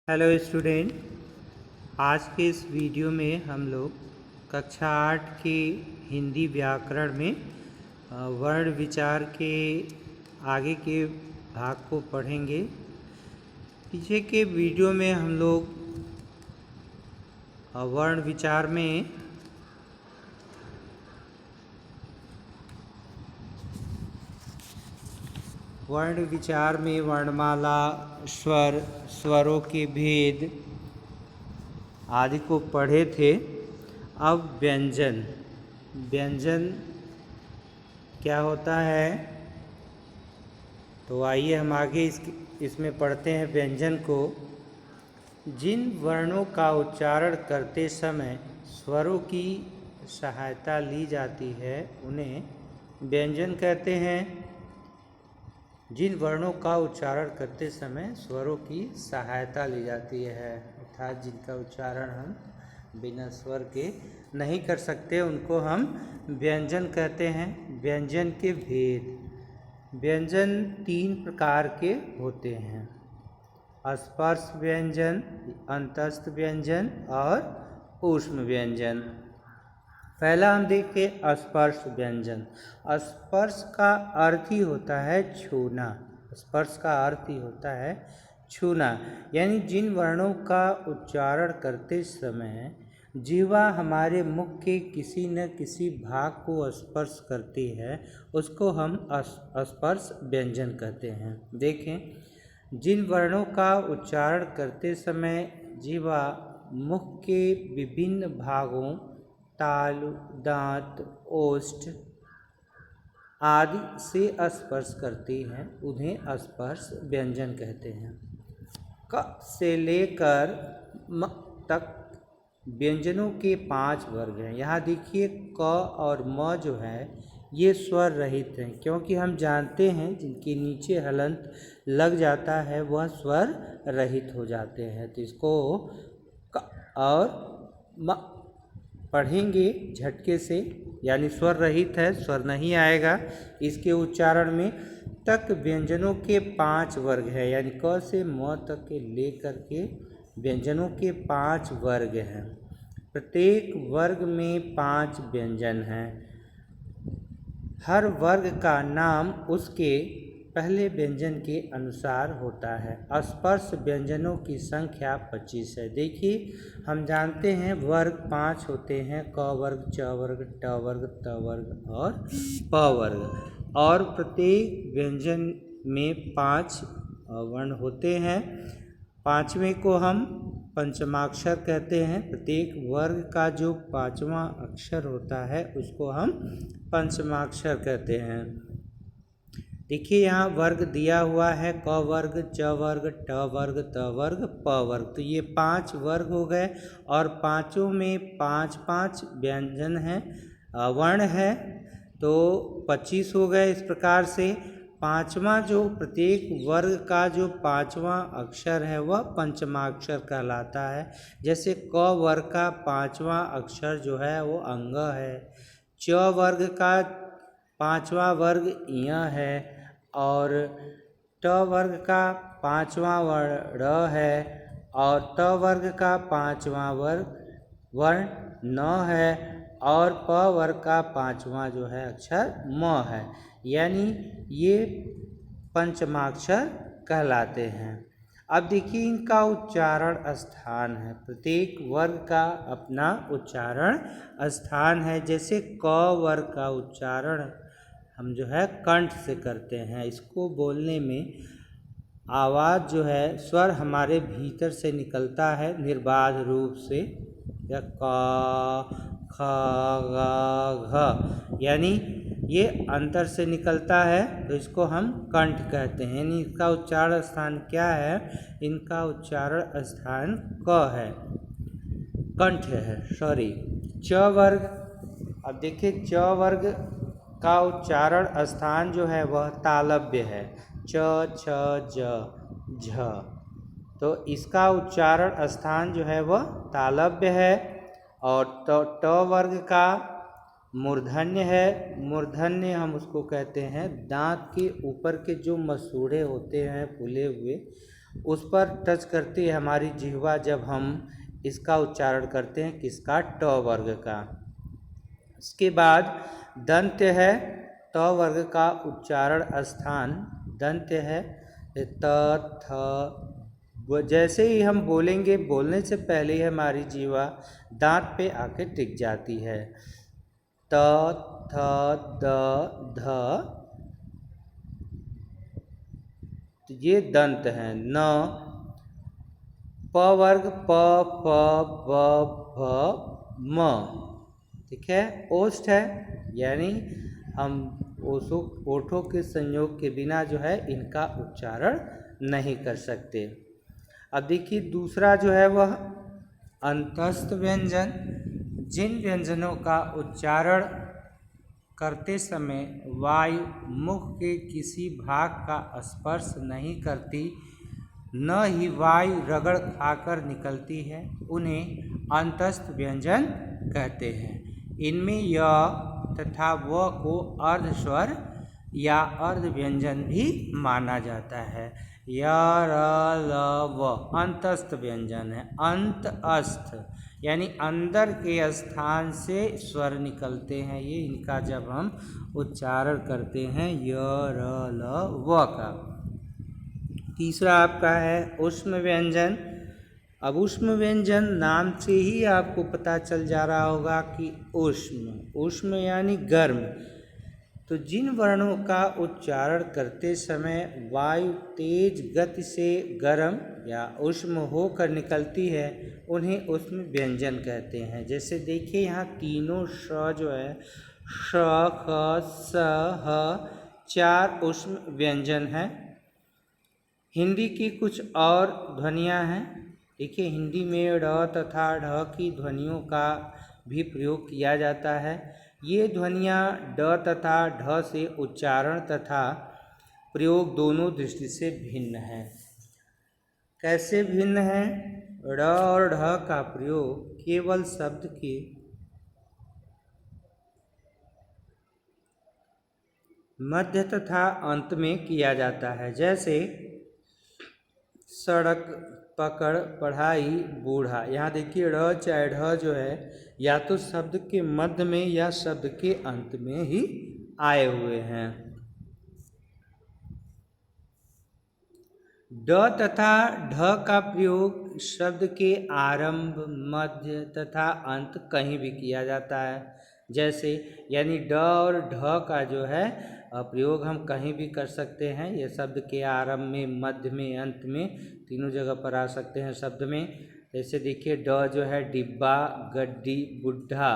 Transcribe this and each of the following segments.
Hello student. आज के इस वीडियो में हम लोग कक्षा 8 के हिंदी व्याकरण में वर्ण विचार के आगे के भाग को पढ़ेंगे। पीछे के वीडियो में हम लोग वर्ण विचार में वर्णमाला, स्वर, स्वरों के भेद आदि को पढ़े थे। अब व्यंजन क्या होता है, तो आइए हम आगे इसमें पढ़ते हैं व्यंजन को। जिन वर्णों का उच्चारण करते समय स्वरों की सहायता ली जाती है उन्हें व्यंजन कहते हैं। जिन वर्णों का उच्चारण करते समय स्वरों की सहायता ली जाती है, अर्थात जिनका उच्चारण हम बिना स्वर के नहीं कर सकते, उनको हम व्यंजन कहते हैं। व्यंजन के भेद। व्यंजन 3 प्रकार के होते हैं: स्पर्श व्यंजन, अंतस्थ व्यंजन और ऊष्म व्यंजन। पहला हम देखें स्पर्श व्यंजन। स्पर्श का अर्थ ही होता है छूना। स्पर्श का अर्थ ही होता है छूना, यानी जिन वर्णों का उच्चारण करते समय जिह्वा हमारे मुख के किसी न किसी भाग को स्पर्श करती है, उसको हम स्पर्श व्यंजन कहते हैं। देखें, जिन वर्णों का उच्चारण करते समय जिह्वा मुख के विभिन्न भागों तालु, दांत, ओष्ठ आदि से स्पर्श करती हैं, उन्हें स्पर्श व्यंजन कहते हैं। क से लेकर म तक व्यंजनों के 5 वर्ग हैं। यहाँ देखिए, क और म जो है ये स्वर रहित हैं, क्योंकि हम जानते हैं जिनके नीचे हलंत लग जाता है वह स्वर रहित हो जाते हैं। तो इसको क और म पढ़ेंगे झटके से, यानी स्वर रहित है, स्वर नहीं आएगा इसके उच्चारण में। तक व्यंजनों के 5 वर्ग है, यानी क से म तक के लेकर के व्यंजनों के 5 वर्ग हैं। प्रत्येक वर्ग में 5 व्यंजन हैं। हर वर्ग का नाम उसके पहले व्यंजन के अनुसार होता है। स्पर्श व्यंजनों की संख्या 25 है। देखिए, हम जानते हैं वर्ग 5 होते हैं: क वर्ग, च वर्ग, ट वर्ग, त वर्ग और प वर्ग। और प्रत्येक व्यंजन में 5 वर्ण होते हैं। 5वें को हम पंचमाक्षर कहते हैं। प्रत्येक वर्ग का जो 5वां अक्षर होता है उसको हम पंचमाक्षर कहते हैं। देखिए, यहाँ वर्ग दिया हुआ है: क वर्ग, च वर्ग, ट वर्ग, त वर्ग, प वर्ग। तो ये 5 वर्ग हो गए और पांचों में 5-5 व्यंजन हैं, वर्ण है, तो 25 हो गए। इस प्रकार से पांचवा जो प्रत्येक वर्ग का जो 5वां अक्षर है वह पंचमाक्षर कहलाता है। जैसे क वर्ग का 5वां अक्षर जो है वो अंग है, च वर्ग का 5वां वर्ग य है और ट वर्ग का 5वां वर्ण र है और त वर्ग का 5वां वर्ण न है और प वर्ग का 5वां जो है अक्षर म है, यानी ये पंचमाक्षर कहलाते हैं। अब देखिए, इनका उच्चारण स्थान है। प्रत्येक वर्ग का अपना उच्चारण स्थान है। जैसे क वर्ग का उच्चारण हम जो है कंठ से करते हैं। इसको बोलने में आवाज़ जो है, स्वर हमारे भीतर से निकलता है निर्बाध रूप से, या क, ख, ग, घ, यानी ये अंतर से निकलता है, तो इसको हम कंठ कहते हैं। यानी इसका उच्चारण स्थान क्या है? इनका उच्चारण स्थान क है, कंठ है, सॉरी। च वर्ग, अब देखिए, च वर्ग का उच्चारण स्थान जो है वह तालव्य है, च, छ, ज, झ। तो इसका उच्चारण स्थान जो है वह तालव्य है। और ट वर्ग का मूर्धन्य है। मूर्धन्य हम उसको कहते हैं दांत के ऊपर के जो मसूड़े होते हैं फूले हुए, उस पर टच करती है हमारी जिह्वा जब हम इसका उच्चारण करते हैं, किसका? ट वर्ग का। उसके बाद दंत्य है, त वर्ग का उच्चारण स्थान दंत्य है। त थ जैसे ही हम बोलेंगे, बोलने से पहले ही हमारी जीवा दांत पे आके टिक जाती है। त थ द ध, तो ये दंत हैं। न प वर्ग प फ ब भ म, ठीक है। ओष्ठ है, यानी हम ओठों के संयोग के बिना जो है इनका उच्चारण नहीं कर सकते। अब देखिए दूसरा जो है वह अंतस्थ व्यंजन। जिन व्यंजनों का उच्चारण करते समय वायु मुख के किसी भाग का स्पर्श नहीं करती, न ही वायु रगड़ खाकर निकलती है, उन्हें अंतस्थ व्यंजन कहते हैं। इनमें य तथा व को अर्ध स्वर या अर्ध व्यंजन भी माना जाता है। य र ल व अंतस्थ व्यंजन है। अंत अस्थ यानी अंदर के स्थान से स्वर निकलते हैं, ये इनका जब हम उच्चारण करते हैं य र ल व का। तीसरा आपका है ऊष्म व्यंजन। अब ऊष्म व्यंजन नाम से ही आपको पता चल जा रहा होगा कि ऊष्म यानी गर्म। तो जिन वर्णों का उच्चारण करते समय वायु तेज गति से गर्म या ऊष्म होकर निकलती है, उन्हें ऊष्म व्यंजन कहते हैं। जैसे देखिए यहाँ तीनों श जो है, श ख स ह, चार ऊष्म व्यंजन हैं। हिंदी की कुछ और ध्वनियाँ हैं। देखिए हिंदी में ड़ तथा ढ की ध्वनियों का भी प्रयोग किया जाता है। ये ध्वनियाँ ड तथा ढ से उच्चारण तथा प्रयोग दोनों दृष्टि से भिन्न हैं। कैसे भिन्न हैं? ड़ और ढ का प्रयोग केवल शब्द के मध्य तथा अंत में किया जाता है। जैसे सड़क, पकड़, पढ़ाई, बूढ़ा। यहाँ देखिए ड़ चाहे ढ जो है या तो शब्द के मध्य में या शब्द के अंत में ही आए हुए हैं। ड तथा ढ का प्रयोग शब्द के आरंभ, मध्य तथा अंत कहीं भी किया जाता है। जैसे यानी ड और ढ का जो है प्रयोग हम कहीं भी कर सकते हैं। ये शब्द के आरंभ में, मध्य में, अंत में, तीनों जगह पर आ सकते हैं शब्द में। जैसे देखिए ड जो है डिब्बा, गड्डी, बुढ़ा,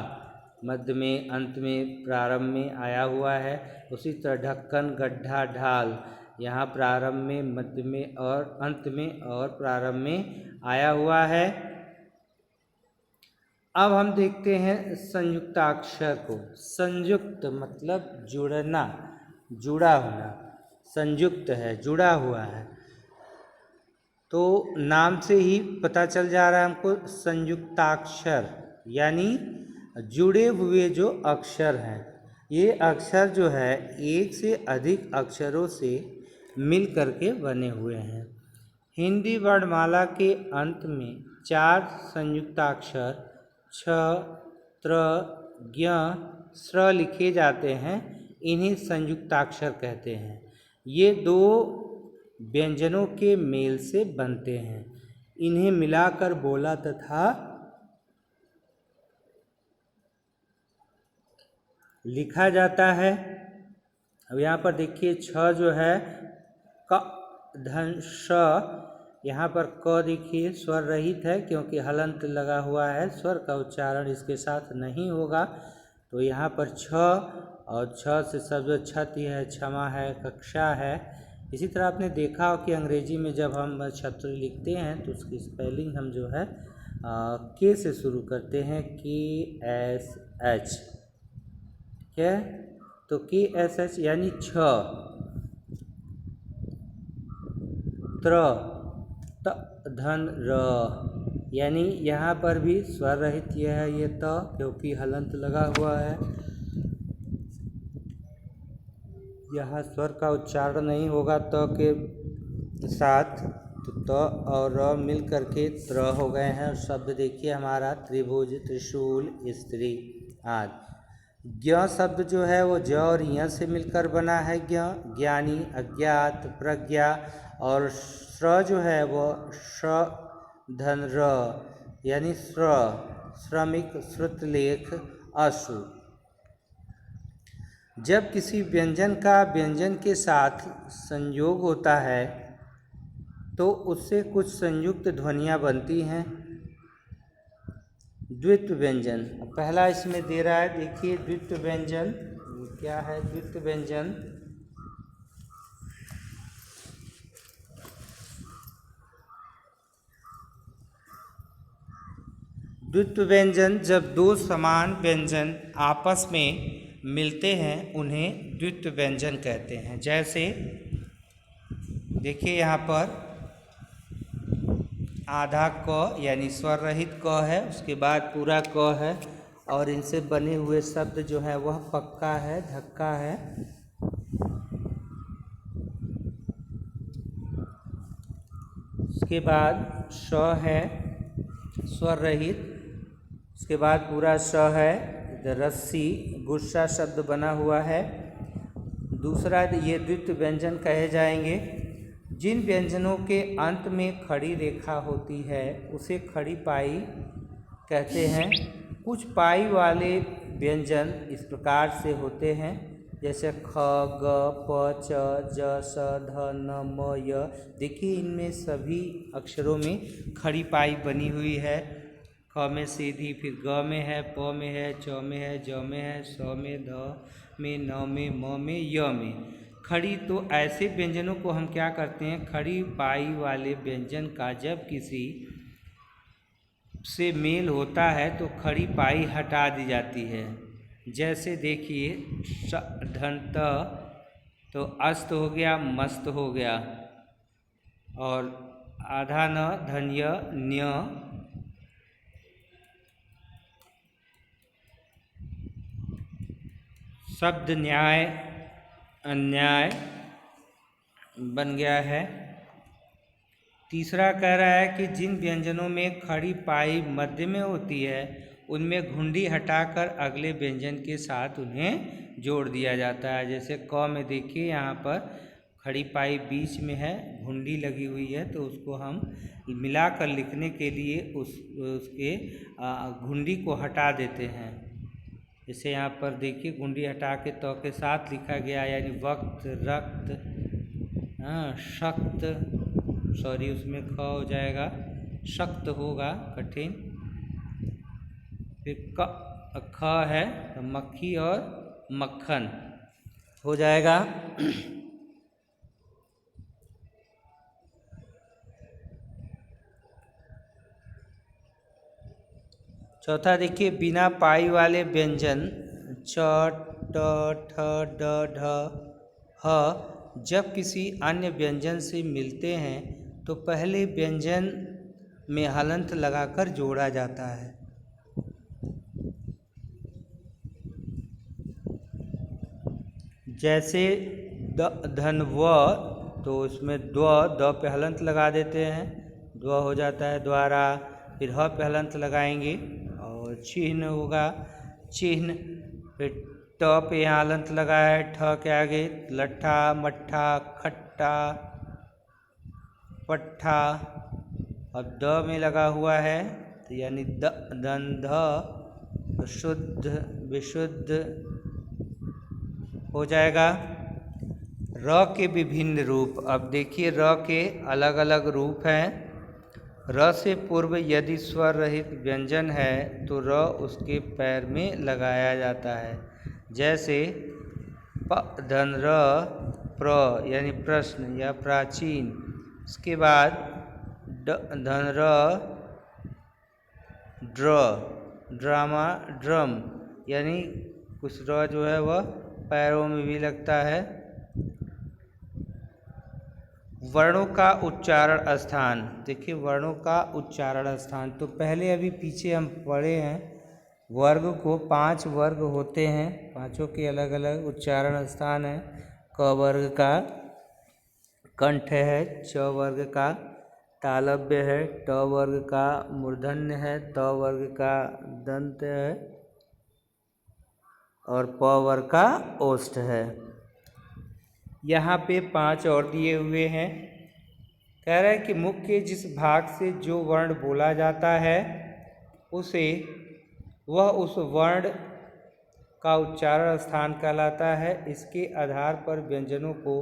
मध्य में, अंत में, प्रारंभ में आया हुआ है। उसी तरह ढक्कन, गड्ढा, ढाल, यहाँ प्रारंभ में, मध्य में और अंत में और प्रारंभ में आया हुआ है। अब हम देखते हैं संयुक्ताक्षर को। संयुक्त मतलब जुड़ना, जुड़ा होना। संयुक्त है, जुड़ा हुआ है। तो नाम से ही पता चल जा रहा है हमको संयुक्ताक्षर यानी जुड़े हुए जो अक्षर हैं। ये अक्षर जो है एक से अधिक अक्षरों से मिल करके बने हुए हैं। हिंदी वर्णमाला के अंत में 4 संयुक्ताक्षर छ, त्र, ज्ञ, स्र लिखे जाते हैं। इन्हें संयुक्ताक्षर कहते हैं। ये 2 व्यंजनों के मेल से बनते हैं। इन्हें मिलाकर बोला तथा लिखा जाता है। अब यहाँ पर देखिए छ जो है क धन श, यहाँ पर क देखिए स्वर रहित है क्योंकि हलंत लगा हुआ है। स्वर का उच्चारण इसके साथ नहीं होगा। तो यहाँ पर छ और छ से शब्द क्षति है, क्षमा है, कक्षा है। इसी तरह आपने देखा हो कि अंग्रेजी में जब हम छत्र लिखते हैं तो उसकी स्पेलिंग हम जो है के से शुरू करते हैं, KSH, ठीक है। तो KSH यानी छ, त्र, त धन र, यानी यहाँ पर भी स्वर रहित यह है ये त क्योंकि हलंत लगा हुआ है। यहाँ स्वर का उच्चारण नहीं होगा त के साथ। तो तो और र मिल करके त्र हो गए हैं। और शब्द देखिए हमारा त्रिभुज, त्रिशूल, स्त्री आदि। ज्ञ शब्द जो है वो ज और य से मिलकर बना है ज्ञ, ज्ञानी, अज्ञात, प्रज्ञा। और श्र जो है वो श धन र यानी श्र, श्रमिक, श्रुतलेख, अश्रु। जब किसी व्यंजन का व्यंजन के साथ संयोग होता है तो उससे कुछ संयुक्त ध्वनियाँ बनती हैं। द्वित्व व्यंजन पहला इसमें दे रहा है, देखिए द्वित्व व्यंजन क्या है। द्वित्व व्यंजन द्वित्व व्यंजन जब दो समान व्यंजन आपस में मिलते हैं उन्हें द्वित्व व्यंजन कहते हैं। जैसे देखिए यहाँ पर आधा क यानी स्वर रहित क है, उसके बाद पूरा क है और इनसे बने हुए शब्द जो है वह पक्का है, धक्का है। उसके बाद श है स्वर रहित, उसके बाद पूरा श है। रस्सी, गुस्सा शब्द बना हुआ है। दूसरा ये द्वित्व व्यंजन कहे जाएंगे। जिन व्यंजनों के अंत में खड़ी रेखा होती है उसे खड़ी पाई कहते हैं। कुछ पाई वाले व्यंजन इस प्रकार से होते हैं, जैसे ख, ग, प, च, ज, स, ध, न, म, य। देखिए इनमें सभी अक्षरों में खड़ी पाई बनी हुई है। ख में सीधी, फिर ग में है, प में है, च में है, ज में है, स में, ध में, न में, म में, य में खड़ी। तो ऐसे व्यंजनों को हम क्या करते हैं, खड़ी पाई वाले व्यंजन का जब किसी से मेल होता है तो खड़ी पाई हटा दी जाती है। जैसे देखिए धनत तो अस्त हो गया, मस्त हो गया। और आधा न धन्य न्य, शब्द न्याय अन्याय बन गया है। तीसरा कह रहा है कि जिन व्यंजनों में खड़ी पाई मध्य में होती है उनमें घुंडी हटाकर अगले व्यंजन के साथ उन्हें जोड़ दिया जाता है। जैसे क में देखिए यहाँ पर खड़ी पाई बीच में है, घुंडी लगी हुई है, तो उसको हम मिलाकर लिखने के लिए उसके घुंडी को हटा देते हैं। जैसे यहाँ पर देखिए घुंडी हटा के तो के साथ लिखा गया, यानी वक्त, रक्त, शक्त, सॉरी उसमें ख हो जाएगा, शक्त होगा, कठिन। फिर ख है तो मक्खी और मक्खन हो जाएगा। चौथा देखिए बिना पाई वाले व्यंजन च, ट, ठ, ड, ढ, ह जब किसी अन्य व्यंजन से मिलते हैं तो पहले व्यंजन में हलंत लगाकर जोड़ा जाता है। जैसे धनव तो उसमें द पे हलंत लगा देते हैं, द्व हो जाता है द्वारा। फिर ह पे हलंत लगाएंगे और चिन्ह होगा चिन्ह। फिर ट पे यहाँ हलंत लगाया है, ठ के आगे लट्ठा, मट्ठा, खट्टा, पट्ठा। अब द में लगा हुआ है तो यानी दंध, शुद्ध, विशुद्ध हो जाएगा। र के विभिन्न रूप, अब देखिए र के अलग अलग रूप हैं। र से पूर्व यदि स्वर रहित व्यंजन है तो र उसके पैर में लगाया जाता है। जैसे प धन र प्र यानी प्रश्न या प्राचीन। उसके बाद धन र ड्र, ड्रामा, ड्रम, यानी कुछ र जो है वह पैरों में भी लगता है। वर्णों का उच्चारण स्थान, देखिए वर्णों का उच्चारण स्थान, तो पहले अभी पीछे हम पढ़े हैं वर्ग को 5 वर्ग होते हैं, पांचों के अलग अलग उच्चारण स्थान है। क वर्ग का कंठ है, च वर्ग का तालव्य है, ट वर्ग का मूर्धन्य है, त वर्ग का दंत है और प वर्ग का ओष्ठ है। यहाँ पे 5 और दिए हुए हैं। कह रहा है कि मुख के जिस भाग से जो वर्ण बोला जाता है वह उस वर्ण का उच्चारण स्थान कहलाता है। इसके आधार पर व्यंजनों को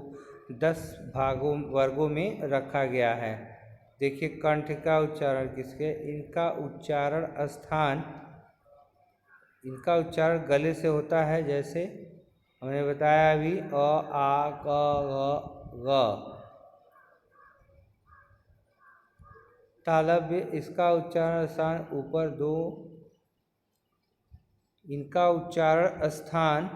10 वर्गों में रखा गया है। देखिए कंठ का उच्चारण किसके, इनका उच्चारण गले से होता है। जैसे हमने बताया अभी अ आ क ग। तालव्य, इसका उच्चारण स्थान ऊपर 2, इनका उच्चारण स्थान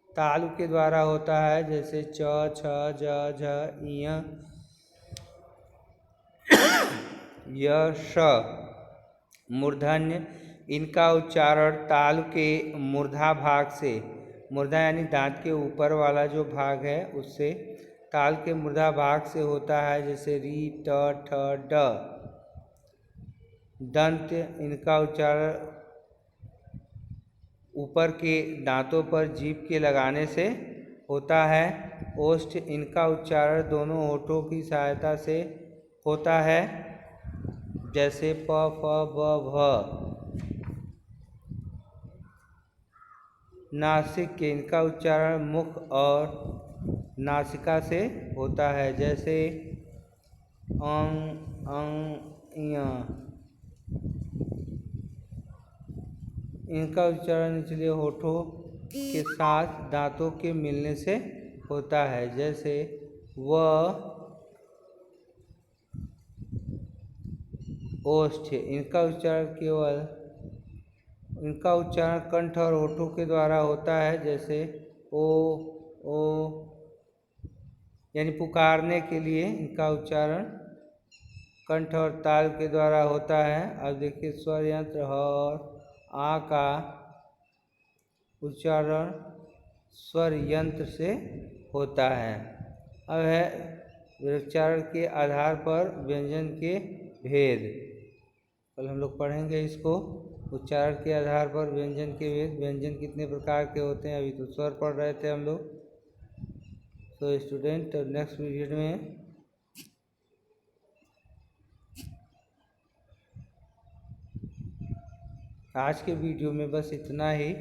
तालु के द्वारा होता है। जैसे च छ ज झ इय य श। मूर्धन्य, इनका उच्चारण तालु के मूर्धा भाग से, मूर्धा यानी दांत के ऊपर वाला जो भाग है उससे, ताल के मूर्धा भाग से होता है। जैसे री ट ठ ड। दंत, इनका उच्चारण ऊपर के दांतों पर जीभ के लगाने से होता है। ओष्ठ, इनका उच्चारण दोनों होठों की सहायता से होता है। जैसे प फ ब भ। नासिक, इनका उच्चारण मुख और नासिका से होता है। जैसे अंग अंग इय। इनका उच्चारण निचले होठों के साथ दांतों के मिलने से होता है। जैसे व ओष्ठ, इनका उच्चारण कंठ और होठों के द्वारा होता है। जैसे ओ ओ, यानी पुकारने के लिए इनका उच्चारण कंठ और ताल के द्वारा होता है। अब देखिए स्वर यंत्र ह और आ का उच्चारण स्वर यंत्र से होता है। अब है उच्चारण के आधार पर व्यंजन के भेद। कल हम लोग पढ़ेंगे इसको, उच्चारण के आधार पर व्यंजन के भेद। व्यंजन कितने प्रकार के होते हैं, अभी तो स्वर पढ़ रहे थे हम लोग। तो स्टूडेंट नेक्स्ट पीरियड में आज के वीडियो में बस इतना ही।